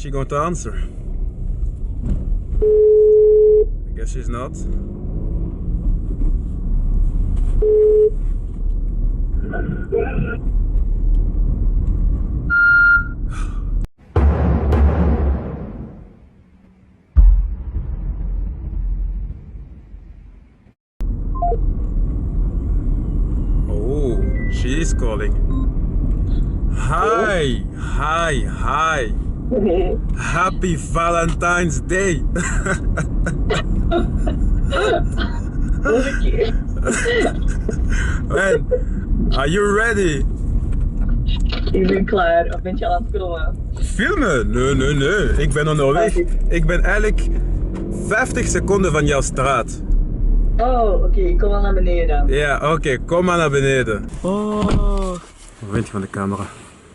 she going to answer? I guess she's not. Oh, she is calling. Hi. Happy Valentine's Day. Man, are you ready? Ik ben klaar, of ben je al aan het filmen? Filmen? Nee. Ik ben onderweg. Ik ben eigenlijk 50 seconden van jouw straat. Oh, oké, ik kom al naar beneden dan. Ja, oké, kom maar naar beneden. Oh. Wat vind je van de camera?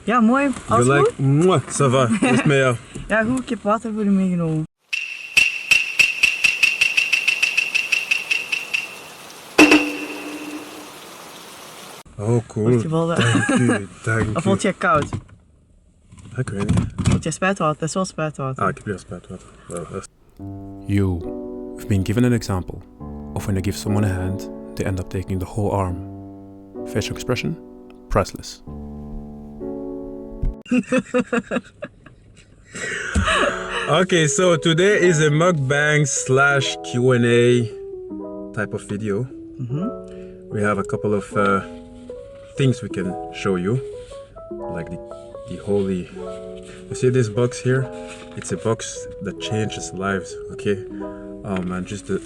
Ja, mooi. Alles goed? Mwah, ça va. Hoe is het met jou? Ja, goed. Ik heb water voor u meegenomen. Oh, cool. Word je wel Dank u. Of vond jij koud? Ik weet niet. Vond jij spuitwater? Dat is wel spuitwater. Ah, ik heb weer spuitwater. You have been given an example of when you give someone a hand, they end up taking the whole arm. Facial expression, priceless. Okay, so today is a mukbang / Q&A type of video. We have a couple of things we can show you, like the holy. You see this box here? It's a box that changes lives. Okay. Oh man, just the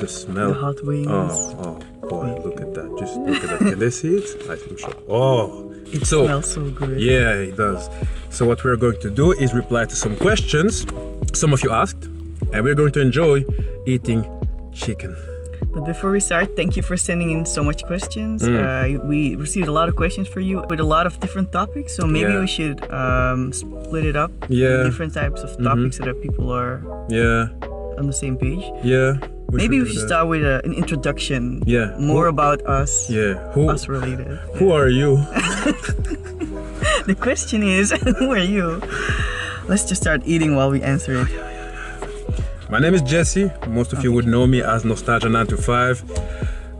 smell. The hot wings. Oh boy, look at that. Just look at that. Can they see it? I think so. Oh, It smells so good. yeah, it does. So what we're going to do is reply to some questions some of you asked, and we're going to enjoy eating chicken. But before we start, thank you for sending in so much questions. We received a lot of questions for you with a lot of different topics. So maybe we should split it up. Yeah. Different types of topics so that people are on the same page. Yeah. Maybe we should start with an introduction. Yeah. More about us. Yeah. Us related. Who are you? The question is, who are you? Let's just start eating while we answer it. My name is Jesse. Most of you would know me as Nostalgia 925.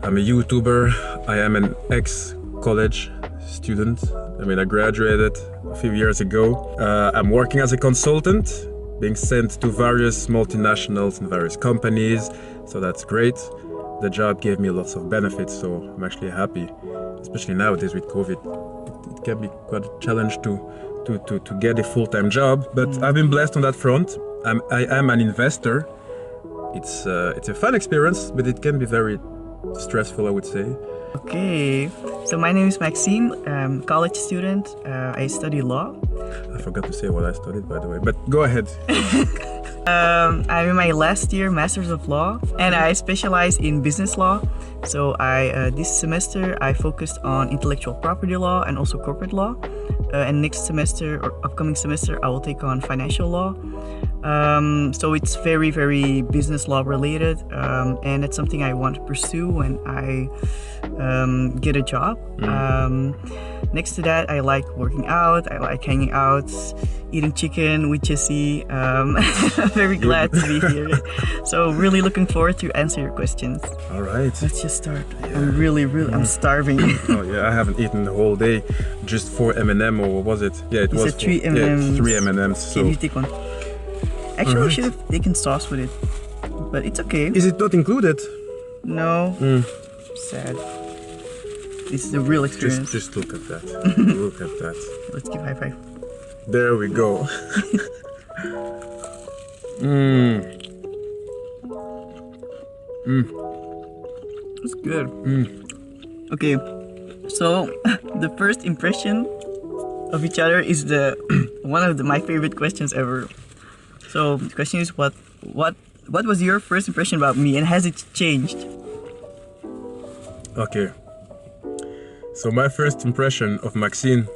I'm a YouTuber. I am an ex-college student. I mean, I graduated a few years ago. I'm working as a consultant, being sent to various multinationals and various companies. So that's great. The job gave me lots of benefits, so I'm actually happy. Especially nowadays with COVID, it can be quite a challenge to get a full-time job. But I've been blessed on that front. I am an investor. It's a fun experience, but it can be very stressful, I would say. Okay, so my name is Maxine. I'm a college student. I study law. I forgot to say what I studied, by the way, but go ahead. I'm in my last year, Masters of Law, and I specialize in business law. So this semester I focused on intellectual property law and also corporate law. And next semester or upcoming semester I will take on financial law. So it's very, very business law related, and it's something I want to pursue when I get a job. Next to that, I like working out, I like hanging out, eating chicken with Jesse. I'm very glad to be here. So really looking forward to answer your questions. All right. Let's just start. Yeah. I'm really, I'm starving. Oh yeah, I haven't eaten the whole day. Just 4 M&M, or what was it? Yeah, it was 3 M&Ms. Yeah, 3 M&Ms. So. Can you take one? Actually, we should have taken sauce with it, but it's okay. Is it not included? No. Sad. This is a real experience. Just look at that. Look at that. Let's give high five. There we go. It's good. Okay, so the first impression of each other is one of my favorite questions ever. So the question is, what was your first impression about me, and has it changed? Okay. So my first impression of Maxine.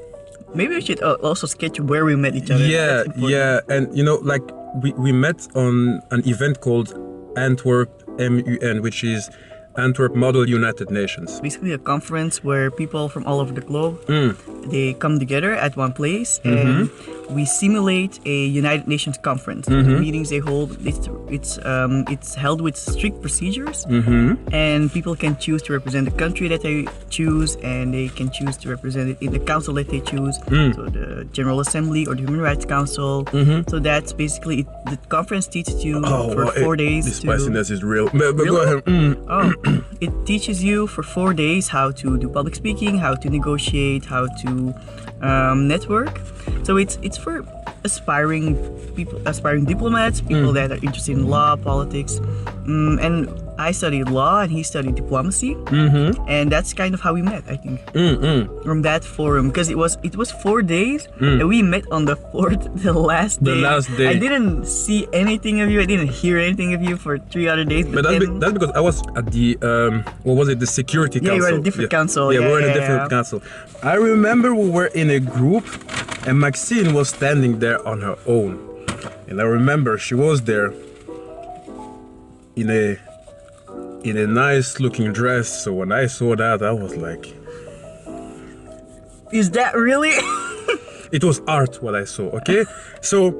Maybe we should also sketch where we met each other. Yeah, and you know, like we met on an event called Antwerp MUN, which is Antwerp Model United Nations. Basically a conference where people from all over the globe, they come together at one place, and we simulate a United Nations conference. The meetings they hold, it's held with strict procedures, and people can choose to represent the country that they choose, and they can choose to represent it in the council that they choose, so the General Assembly or the Human Rights Council. So that's basically it. The conference teaches you for 4 days. The spiciness is real. But go ahead. It teaches you for 4 days how to do public speaking, how to negotiate, how to network. So it's for aspiring people, aspiring diplomats, people that are interested in law, politics, and I studied law and he studied diplomacy, and that's kind of how we met, I think, from that forum, because it was 4 days, and we met on the last day. The last day. I didn't see anything of you. I didn't hear anything of you for 3 other days. But that's because I was at the what was it? The security council. Yeah, you were in a different council. Yeah, we were in a different council. I remember we were in a group, and Maxine was standing there on her own, and I remember she was there in a nice looking dress. So when I saw that, I was like, is that really? it was art what I saw, okay? So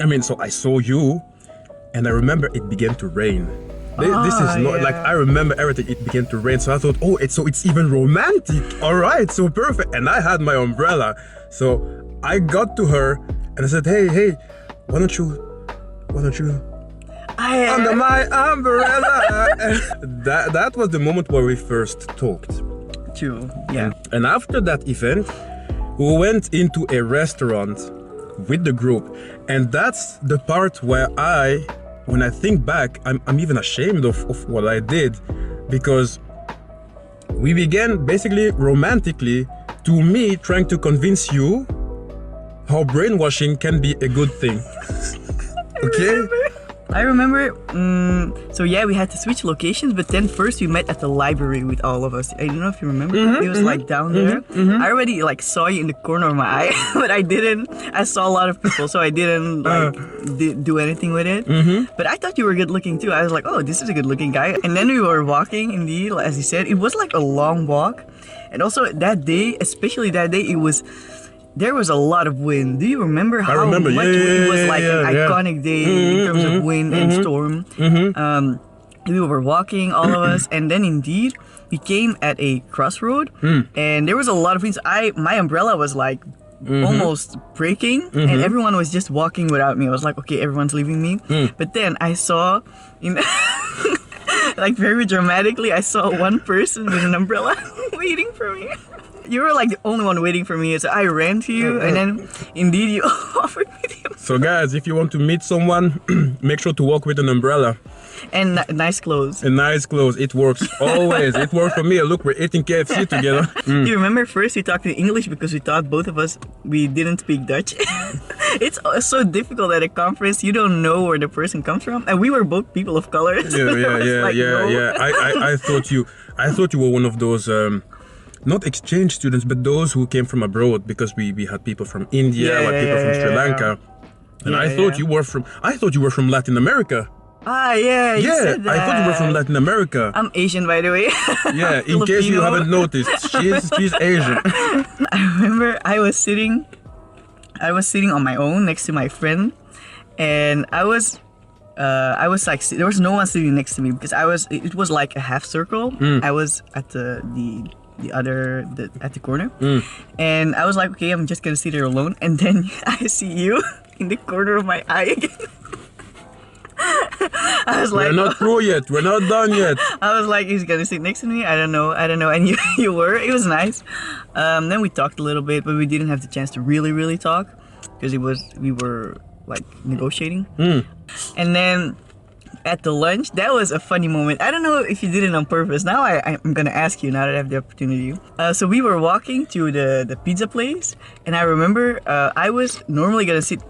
I saw you, and I remember it began to rain. This is not like, I remember everything. It began to rain, so I thought, it's even romantic. All right, so perfect. And I had my umbrella, so I got to her and I said, hey, why don't you under my umbrella? that was the moment where we first talked. True. Yeah. And after that event, we went into a restaurant with the group, and that's the part where when I think back, I'm even ashamed of what I did, because we began basically romantically, to me, trying to convince you how brainwashing can be a good thing. Okay? I remember, so yeah, we had to switch locations, but then first we met at the library with all of us. I don't know if you remember. It was like down there. I already like saw you in the corner of my eye, but I didn't. I saw a lot of people, so I didn't do anything with it. But I thought you were good looking too. I was like, oh, this is a good looking guy. And then we were walking, indeed, as you said. It was like a long walk. And also that day, especially that day, there was a lot of wind. Do you remember how much it was like an iconic day in terms of wind and storm? We were walking, all of us, and then indeed we came at a crossroad, and there was a lot of things. My umbrella was like almost breaking, and everyone was just walking without me. I was like, okay, everyone's leaving me. But then I saw, like very dramatically, I saw one person with an umbrella waiting for me. You were like the only one waiting for me, so I ran to you, and then indeed you offered me the umbrella. So guys, if you want to meet someone, make sure to walk with an umbrella. And nice clothes. And nice clothes, it works always. It worked for me. Look, we're eating KFC together. You remember first we talked in English because we thought both of us, we didn't speak Dutch. It's so difficult at a conference, you don't know where the person comes from. And we were both people of color. Yeah. I thought you were one of those not exchange students, but those who came from abroad, because we had people from India, people from Sri Lanka. And I thought you were from Latin America. You said that. I thought you were from Latin America. I'm Asian, by the way. Yeah, in case you haven't noticed, she's Asian. I remember I was sitting on my own next to my friend, and I was like, there was no one sitting next to me because it was like a half circle. I was at the at the corner, and I was like, okay, I'm just gonna sit there alone, and then I see you in the corner of my eye again. I was like, we're not through yet. We're not done yet. I was like, he's gonna sit next to me. I don't know. And you were. It was nice. Then we talked a little bit, but we didn't have the chance to really talk because we were like negotiating. And then at the lunch, that was a funny moment. I don't know if you did it on purpose. Now I'm gonna ask you now that I have the opportunity. So we were walking to the pizza place, and I remember I was normally gonna sit.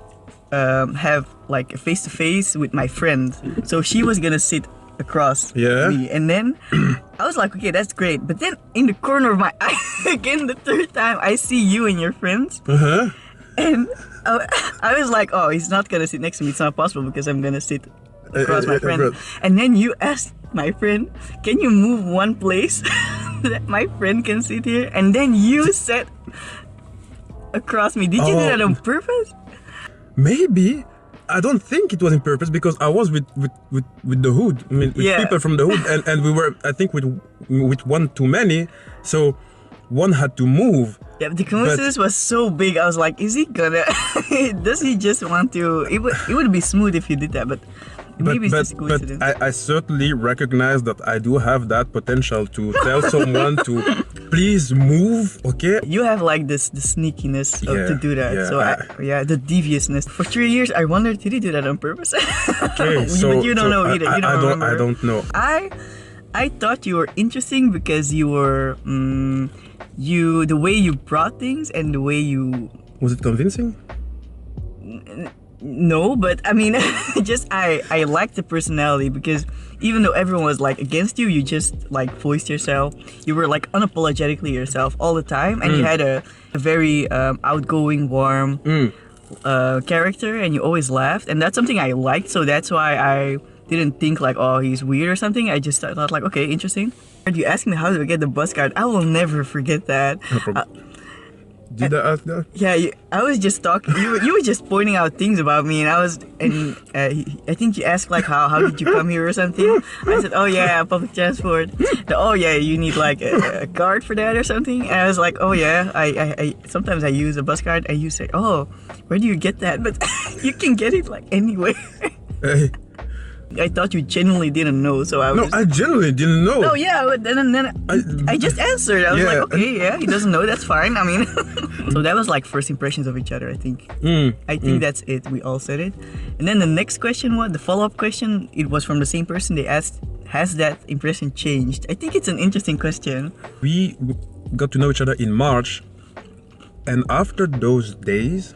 Have like a face-to-face with my friend, so she was gonna sit across me, and then I was like, okay, that's great, but then in the corner of my eye again, the third time, I see you and your friends, and I was like, oh, he's not gonna sit next to me, it's not possible because I'm gonna sit across my friend. And then you asked my friend, can you move one place that my friend can sit here? And then you said across me. Did you do that on purpose? Maybe. I don't think it was on purpose because I was with the hood. I mean, with people from the hood, and we were, I think, with one too many. So one had to move. Yeah, but the coincidence was so big. I was like, is he gonna? Does he just want to? It would be smooth if he did that, but maybe it's just coincidence. But I certainly recognize that I do have that potential to tell someone to please move, okay? You have like the sneakiness to do that. Yeah, so the deviousness. For 3 years, I wondered, did he do that on purpose? Okay, but you don't know either. You don't remember. I don't know. I thought you were interesting because you were the way you brought things and the way you. Was it convincing? No, but I mean, I liked the personality because even though everyone was like against you, you just like voiced yourself. You were like unapologetically yourself all the time, and you had a very outgoing, warm character, and you always laughed, and that's something I liked. So that's why I didn't think like, oh, he's weird or something. I just thought like, okay, interesting. You asked me how do I get the bus card. I will never forget that. No problem. Did I ask that? Yeah, I was just talking. You were just pointing out things about me, and I think you asked like how did you come here or something. I said, oh yeah, public transport. Oh yeah, you need like a card for that or something. And I was like, oh yeah, I sometimes I use a bus card. And you say, oh, where do you get that? But you can get it like anywhere. Hey. I thought you genuinely didn't know, so I was. No, I genuinely didn't know. No, yeah, but then I just answered. I was like, okay, yeah, he doesn't know. That's fine. I mean, so that was like first impressions of each other. I think. I think that's it. We all said it, and then the next question was the follow-up question. It was from the same person. They asked, "Has that impression changed?" I think it's an interesting question. We got to know each other in March, and after those days.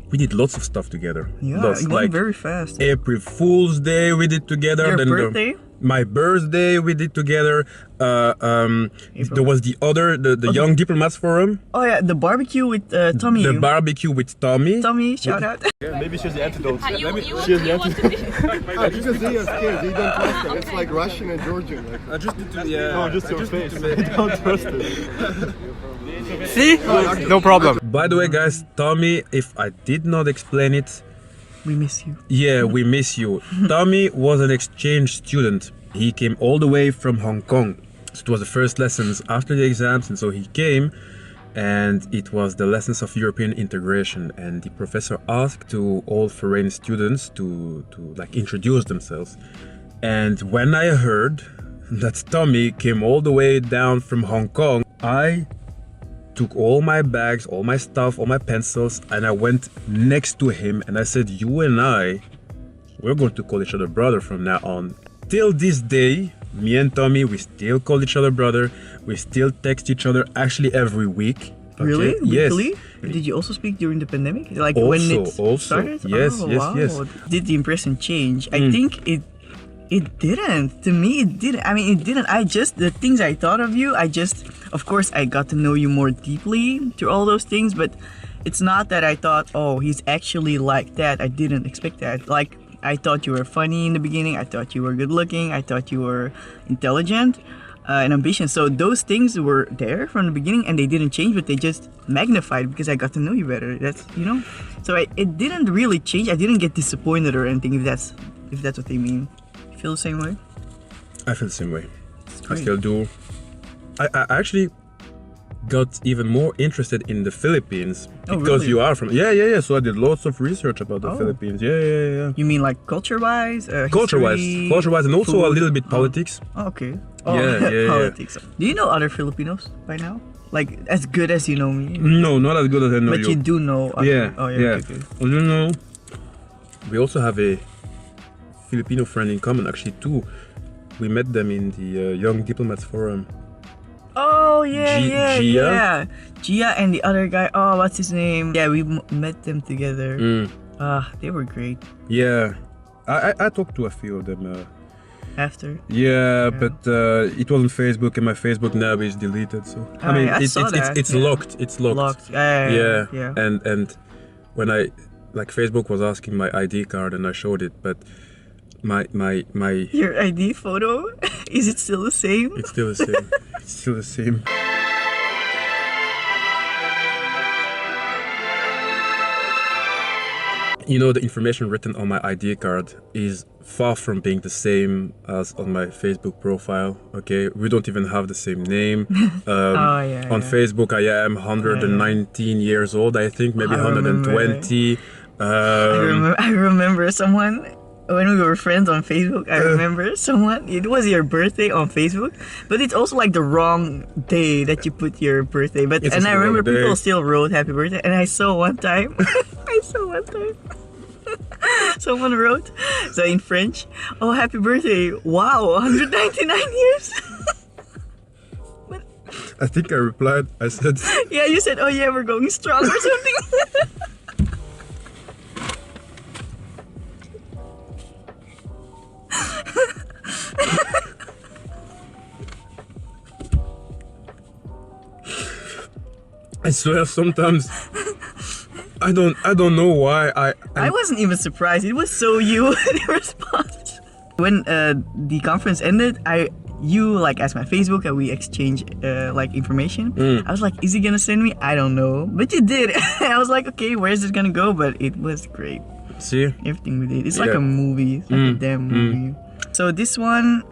We did lots of stuff together. Yeah, lots, it went very fast. April Fool's Day we did together. Your then birthday? My birthday we did together. There was the Young Diplomats Forum. Oh yeah, the barbecue with Tommy. The barbecue with Tommy. Tommy, shout out. Yeah, maybe she's the antidote. You want to be? Because they are scared, they don't trust them. It's like Russian and Georgian. Like. I just did to, No, just your face. They don't trust it. See? No problem. By the way, guys, Tommy, if I did not explain it, We miss you. yeah, we miss you. Tommy was an exchange student. He came all the way from Hong Kong. So it was the first lessons after the exams, and so he came, and it was the lessons of European integration. And the professor asked to all foreign students to like introduce themselves. And when I heard that Tommy came all the way down from Hong Kong, I took all my bags, all my stuff, all my pencils, and I went next to him and I said, you and I, we're going to call each other brother from now on. Till this day, me and Tommy, we still call each other brother. We still text each other actually every week. Okay? Really? Yes. Really? Did you also speak during the pandemic? Like Also, when it also. started? Yes, Oh, yes, wow. yes. Did the impression change? I think it didn't. To me, it didn't. I mean, it didn't. The things I thought of you, of course, I got to know you more deeply through all those things, but it's not that I thought, oh, he's actually like that. I didn't expect that. Like, I thought you were funny in the beginning. I thought you were good looking. I thought you were intelligent and ambitious. So those things were there from the beginning and they didn't change, but they just magnified because I got to know you better. That's, So it didn't really change. I didn't get disappointed or anything, if that's what they mean. You feel the same way? I feel the same way. I still do. I actually got even more interested in the Philippines because really? you are from so I did lots of research about the Philippines. Yeah. You mean like culture-wise? Culture-wise, and also food? a little bit politics. Oh, okay. Yeah. Politics. Do you know other Filipinos by now? Like as good as you know me? No, not as good as I know But you. you do know other. Yeah. Oh yeah. Okay. I don't know. We also have a Filipino friend in common, actually too. We met them in the Young Diplomats Forum. Oh yeah, Gia? Gia and the other guy. Oh, what's his name? Yeah, we met them together. They were great. Yeah, I talked to a few of them. After. Yeah, but it was on Facebook, and my Facebook now is deleted. So I mean, it's locked. It's locked. Yeah. And when Facebook was asking my ID card, and I showed it, but my Your ID photo, is it still the same? It's still the same. It's still the same. you know, the information written on my ID card is far from being the same as on my Facebook profile. Okay, we don't even have the same name. On Facebook, I am 119 years old, I think, maybe 120. I remember someone. When we were friends on Facebook, I remember someone, it was your birthday on Facebook, but it's also like the wrong day that you put your birthday. But I remember people still wrote happy birthday, and I saw one time, someone wrote, so in French, oh, happy birthday, wow, 199 years. But I think I replied, I said... Yeah, you said, oh yeah, we're going strong or something. I swear sometimes I don't know why I wasn't even surprised. It was so you the response. When the conference ended, you like asked my Facebook and we exchanged like information. I was like, is he gonna send me? I don't know, but you did. I was like, okay, where is this gonna go? But it was great. See, everything we did. It's like a movie. It's like a damn movie. So this one,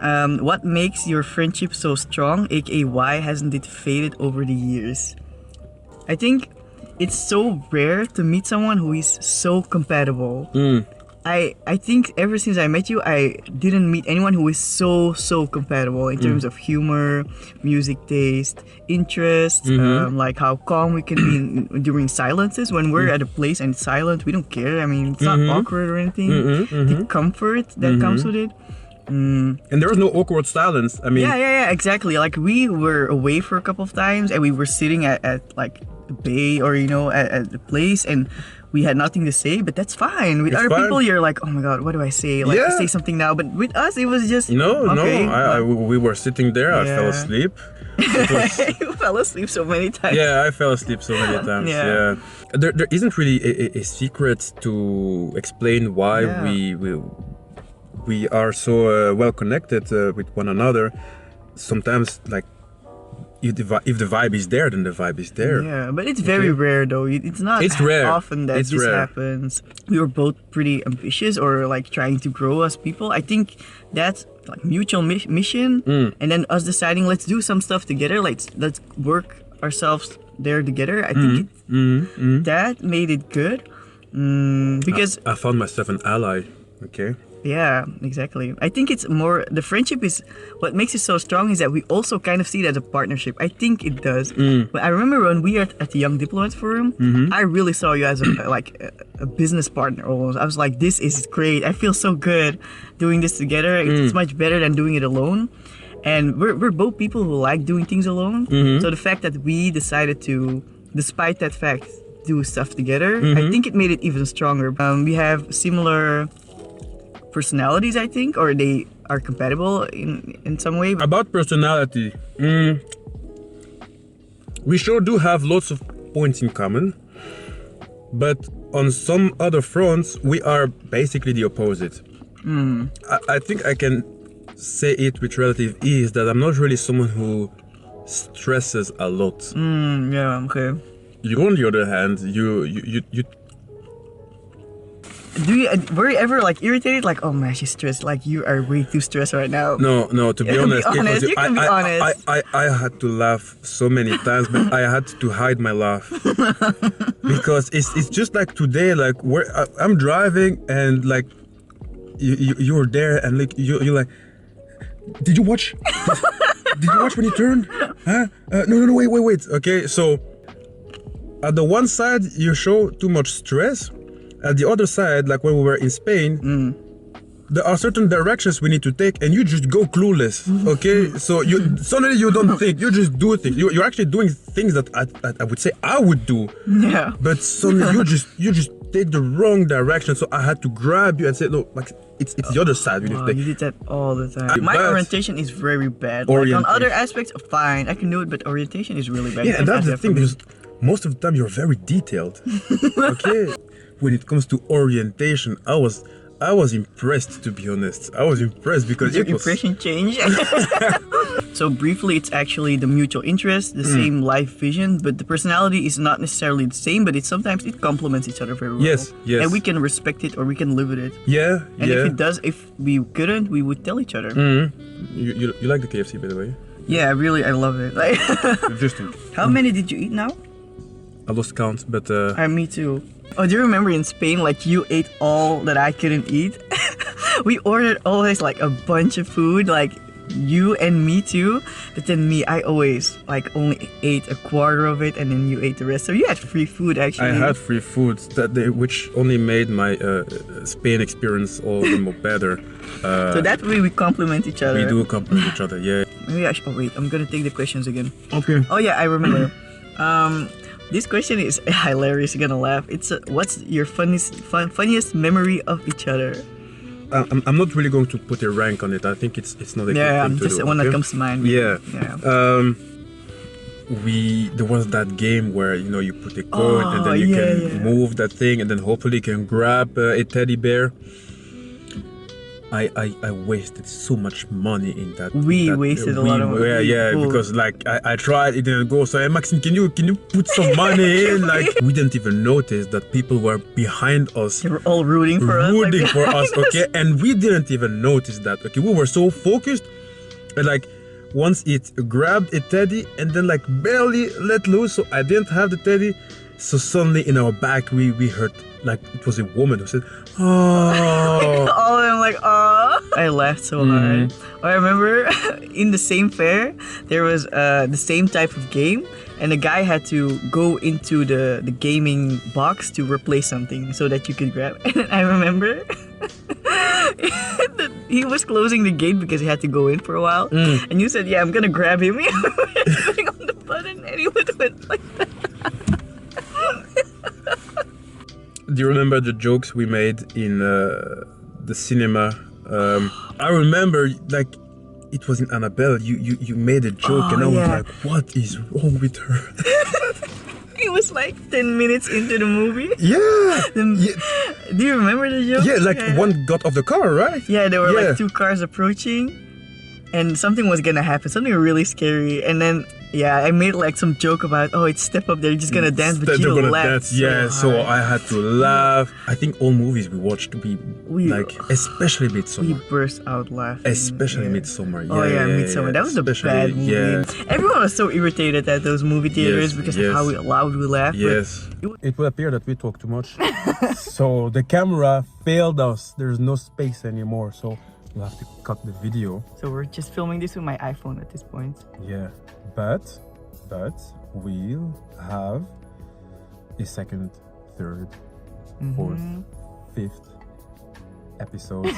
what makes your friendship so strong? AKA, why hasn't it faded over the years? I think it's so rare to meet someone who is so compatible. I think ever since I met you, I didn't meet anyone who is so compatible in terms of humor, music taste, interest, like how calm we can be during silences. When we're at a place and it's silent, we don't care. I mean, it's not awkward or anything. The comfort that comes with it. And there was no awkward silence. I mean, yeah, exactly. Like we were away for a couple of times and we were sitting at like the bay or at the place and we had nothing to say, but that's fine. With other people, you're like, oh my god, what do I say? Like, say something now. But with us, it was just we were sitting there. I fell asleep. You fell asleep so many times. Yeah, I fell asleep so many times. Yeah. There isn't really a secret to explain why we are so well connected with one another. Sometimes, like, if the vibe is there, then the vibe is there. Yeah, but it's very rare though. It's not often that this happens. We were both pretty ambitious or like trying to grow as people. I think that's like mutual mission, and then us deciding let's do some stuff together. Let's work ourselves there together. I think that made it good because I found myself an ally. Okay. Yeah, exactly. I think it's more, the friendship is, what makes it so strong is that we also kind of see it as a partnership. I think it does. But I remember when we were at the Young Diplomats Forum, I really saw you as a business partner almost. I was like, this is great. I feel so good doing this together. It's much better than doing it alone. And we're both people who like doing things alone. So the fact that we decided to, despite that fact, do stuff together, I think it made it even stronger. We have similar personalities, I think, or they are compatible in some way. About personality, we sure do have lots of points in common, but on some other fronts we are basically the opposite. I think I can say it with relative ease that I'm not really someone who stresses a lot. Yeah, okay. You, on the other hand, you were you ever like irritated? Like, oh man, she's stressed. Like, you are way too stressed right now. No. To be honest, you can be honest. I had to laugh so many times, but I had to hide my laugh because it's just like today. Like, where I'm driving and like you were there and like you're like, did you watch? Did you watch when he turned? Huh? No, wait. Okay, so at the one side you show too much stress. At the other side, like when we were in Spain, there are certain directions we need to take and you just go clueless, okay? So suddenly you don't think, you just do things. You're actually doing things that I would say I would do. Yeah. But suddenly you just take the wrong direction. So I had to grab you and say, no, like it's the other side. You did that all the time. My orientation is very bad. Like, on other aspects, fine, I can do it, but orientation is really bad. Yeah, and that's the thing, because most of the time you're very detailed, okay? When it comes to orientation, I was I was impressed, to be honest. I was impressed because Your it was... impression changed. So briefly, it's actually the mutual interest, the same life vision, but the personality is not necessarily the same, but sometimes it complements each other very well. Yes. And we can respect it or we can live with it. Yeah, And yeah. if we couldn't, we would tell each other. You like the KFC, by the way? Yeah, I love it. Like, Interesting. how many did you eat now? I lost count, but... Me too. Oh, do you remember in Spain, like you ate all that I couldn't eat? We ordered always like a bunch of food, like you and me too. But then I always like only ate a quarter of it and then you ate the rest. So you had free food actually. I had free food, which only made my Spain experience all the more better. So that way we complement each other. We do compliment each other, yeah. Maybe I should, oh wait, I'm gonna take the questions again. Okay. Oh yeah, I remember. This question is hilarious. You're gonna laugh. It's what's your funniest memory of each other? I'm not really going to put a rank on it. I think it's not a good thing to just do, one okay? that comes to mind. Yeah. Yeah. There was that game where you put a coin and then you can move that thing and then hopefully you can grab a teddy bear. I wasted so much money in that. We wasted a lot of money. Yeah, because like I tried, it didn't go. So hey, Maxine, can you put some money in? Like we didn't even notice that people were behind us. They were all rooting for us. Rooting for us, okay? And we didn't even notice that, okay? We were so focused, and like once it grabbed a teddy and then like barely let loose, so I didn't have the teddy. So suddenly in our back we heard like it was a woman who said, "Oh!" All of them like, "Oh!" I laughed so hard. I remember in the same fair there was the same type of game, and the guy had to go into the gaming box to replace something so that you could grab. And I remember he was closing the gate because he had to go in for a while, and you said, "Yeah, I'm gonna grab him." Putting on the button, and he went like that. Do you remember the jokes we made in the cinema? I remember, like, it was in Annabelle. You made a joke, and I was like, "What is wrong with her?" It was like 10 minutes into the movie. Yeah. Do you remember the joke? Yeah, like one got off the car, right? Yeah, there were like two cars approaching, and something was gonna happen, something really scary, and then. Yeah, I made like some joke about, it's Step Up, they're just gonna dance, but you laughed so I had to laugh. I think all movies we watched, we like, especially Midsommar. We burst out laughing. Especially Midsommar. Midsommar. That was a bad movie. Yeah. Everyone was so irritated at those movie theaters because of how loud we laughed. Yes. It would appear that we talk too much. So the camera failed us. There's no space anymore. So we'll have to cut the video. So we're just filming this with my iPhone at this point. Yeah. But we'll have a second, third, fourth, fifth episode.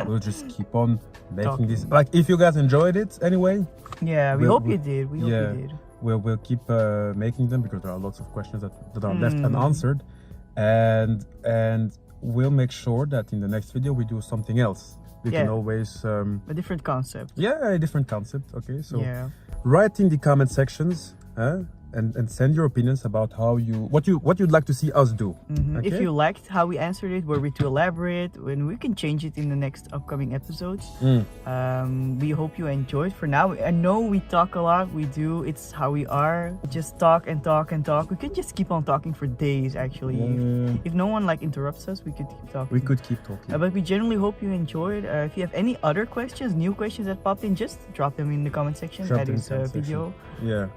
We'll just keep on making this. Like, if you guys enjoyed it anyway. Yeah, we hope you did. We hope you did. We'll keep making them because there are lots of questions that are left unanswered, and we'll make sure that in the next video we do something else. We can always a different concept. Yeah, a different concept. Okay, so write in the comment sections and send your opinions about what you'd like to see us do. Okay? If you liked how we answered it, were we to elaborate, when we can change it in the next upcoming episodes. We hope you enjoyed. For now, I know we talk a lot. We do. It's how we are. Just talk and talk and talk. We could just keep on talking for days. Actually, if no one like interrupts us, we could keep talking. We could keep talking. But we generally hope you enjoyed. If you have any other questions, new questions that popped in, just drop them in the comment section. That is video. Yeah.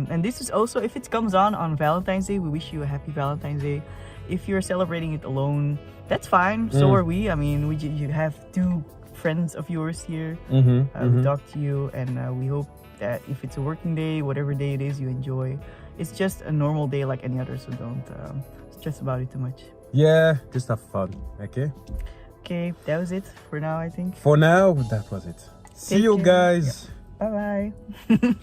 And this is also, if it comes on Valentine's Day, we wish you a happy Valentine's Day. If you're celebrating it alone, that's fine. So are we. I mean, you have two friends of yours here. We talk to you, and we hope that if it's a working day, whatever day it is, you enjoy. It's just a normal day like any other, so don't stress about it too much. Yeah, just have fun. Okay, that was it for now, I think. For now, that was it. See you guys. Bye bye.